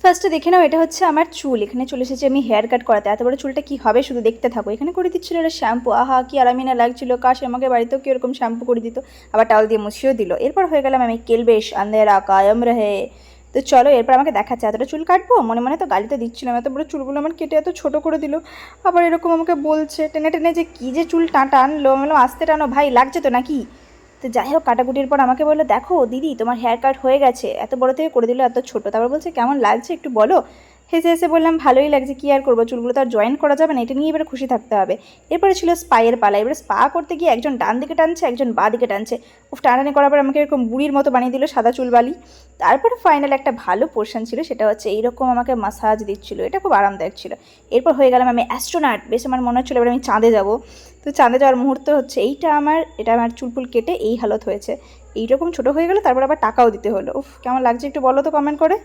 ফার্স্টে দেখে নাও, এটা হচ্ছে আমার চুল। এখানে চলে এসেছি আমি হেয়ার কাট করাতে। এত বড় চুলটা কি হবে শুধু দেখতে থাকো। এখানে করে দিচ্ছিল এটা শ্যাম্পু, আহা কি আরামই না লাগছিল, কাশ আমাকে বাড়িতেও কি এরকম শ্যাম্পু করে দিত, আবার টাওয়াল দিয়ে মুছিয়েও দিল। এরপর হয়ে গেলাম আমি কেলবেশ আন্ধেরা কায়ম রহে। তো চলো এরপর আমাকে দেখাচ্ছে এতটা চুল কাটবো, মনে মনে তো গালি তো দিচ্ছিলাম, এত বড় চুলগুলো আমার কেটে এত ছোট করে দিল। আবার এরকম আমাকে বলছে টেনে টেনে যে কী যে চুল টানলো, আমি বললাম আস্তে টানো ভাই, লাগছে তো নাকি। তো যাই হোক কাটাকুটির পর আমাকে বললো দেখো দিদি তোমার হেয়ার কাট হয়ে গেছে, এত বড় থেকে করে দিল এত ছোট। তারপর বলছে কেমন লাগছে একটু বলো। হেসে হেসে বললাম ভালোই লাগছে, কী আর করবো, চুলগুলো তো আর জয়েন করা যাবে না, এটা নিয়ে এবারে খুশি থাকতে হবে। এরপরে ছিল স্পায়ের পালা। এবারে স্পা করতে গিয়ে একজন ডান দিকে টানছে একজন বাঁ দিকে টানছে, টানাটানি করার পর আমাকে এরকম বুড়ির মতো বানিয়ে দিল সাদা চুলবালি। তারপরে ফাইনাল একটা ভালো পোর্শন ছিল, সেটা হচ্ছে এইরকম আমাকে মাসাজ দিচ্ছিল, এটা খুব আরামদায়ক ছিল। এরপর হয়ে গেলাম আমি অ্যাস্ট্রোনট, বেশ আমার মনে হচ্ছিলো এবার আমি চাঁদে যাবো। তো চাঁদে যাওয়ার মুহূর্ত হচ্ছে এটা আমার চুলফুল কেটে এই হালত হয়েছে, এইরকম ছোটো হয়ে গেলো, তারপর আবার টাকাও দিতে হলো। উফ কেমন লাগছে একটু বলো তো কমেন্ট করে।